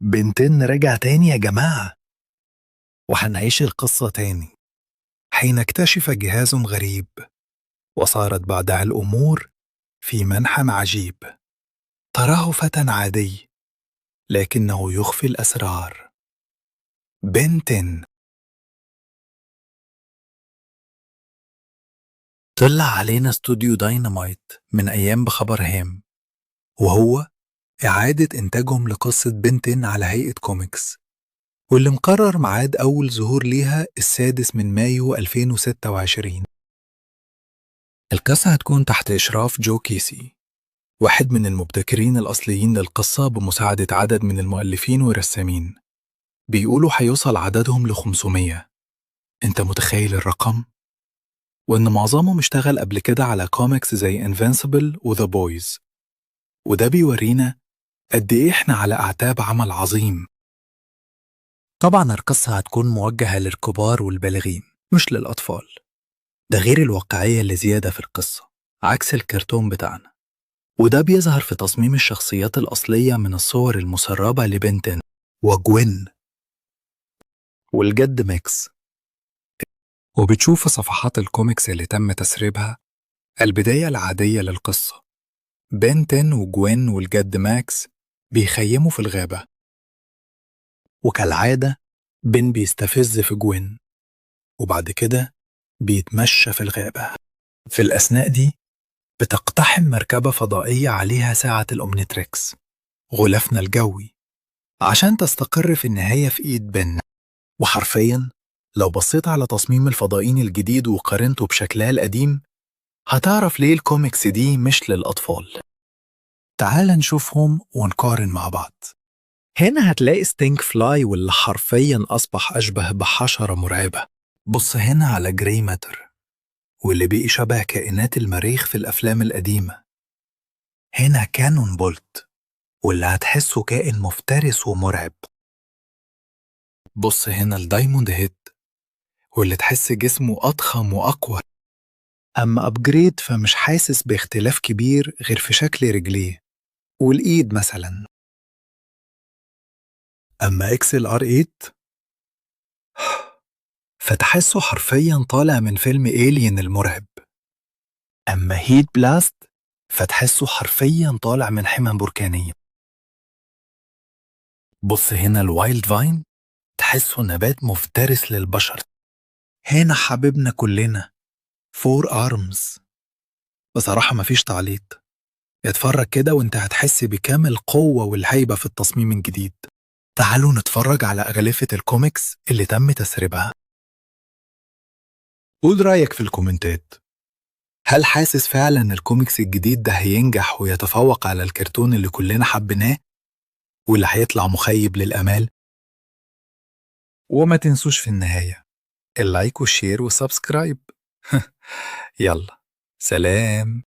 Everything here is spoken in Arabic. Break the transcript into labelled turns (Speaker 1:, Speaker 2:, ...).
Speaker 1: بنتين رجع تاني يا جماعة، وهنعيش القصة تاني حين اكتشف جهاز غريب، وصارت بعدها الأمور في منحى عجيب. تراه فتى عادي لكنه يخفي الأسرار. بنتين طلع علينا استوديو داينامايت من أيام بخبر هام، وهو إعادة إنتاجهم لقصة بنتين على هيئة كوميكس، واللي مقرر ميعاد أول ظهور ليها 6 مايو 2026. القصة هتكون تحت إشراف جو كيسي، واحد من المبتكرين الأصليين للقصة بمساعدة عدد من المؤلفين والرسامين. بيقولوا هيوصل عددهم ل500. انت متخيل الرقم؟ وإن معظمهم اشتغل قبل كده على كوميكس زي انفينسيبل وذا بويز، وده بيورينا قد إيه إحنا على أعتاب عمل عظيم. طبعا القصة هتكون موجهة للكبار والبالغين مش للأطفال، ده غير الواقعية اللي زيادة في القصة عكس الكرتون بتاعنا، وده بيظهر في تصميم الشخصيات الأصلية من الصور المسربة لبنتين وجوين والجد ماكس. وبتشوف في صفحات الكوميكس اللي تم تسريبها البداية العادية للقصة. بنتين وجوين والجد ماكس بيخيموا في الغابة، وكالعادة بن بيستفز في جوين، وبعد كده بيتمشى في الغابة. في الأثناء دي بتقتحم مركبة فضائية عليها ساعة الأومنيتريكس، غلافنا الجوي، عشان تستقر في النهاية في إيد بن. وحرفياً لو بصيت على تصميم الفضائيين الجديد وقارنته بشكلها القديم هتعرف ليه الكوميكس دي مش للأطفال. تعال نشوفهم ونقارن مع بعض. هنا هتلاقي ستينك فلاي واللي حرفياً أصبح أشبه بحشرة مرعبة. بص هنا على جراي ماتر واللي بقي شبه كائنات المريخ في الأفلام القديمة. هنا كانون بولت واللي هتحسه كائن مفترس ومرعب. بص هنا الدايموند هيد واللي تحس جسمه أضخم وأقوى. أما أبجريد فمش حاسس باختلاف كبير غير في شكل رجليه والإيد مثلا. أما إكسل آر 8 فتحسه حرفيا طالع من فيلم إيليين المرعب. أما هيت بلاست فتحسه حرفيا طالع من حمم بركانية. بص هنا الوايلد فاين تحسه نبات مفترس للبشر. هنا حبيبنا كلنا فور أرمز. بصراحة مفيش تعليق، اتفرج كده وانت هتحس بكامل القوة والهيبة في التصميم الجديد. تعالوا نتفرج على أغلفة الكوميكس اللي تم تسريبها. قول رأيك في الكومنتات. هل حاسس فعلا الكوميكس الجديد ده هينجح ويتفوق على الكرتون اللي كلنا حبيناه، واللي هيطلع مخيب للأمال؟ وما تنسوش في النهاية اللايك والشير والسبسكرايب. يلا سلام.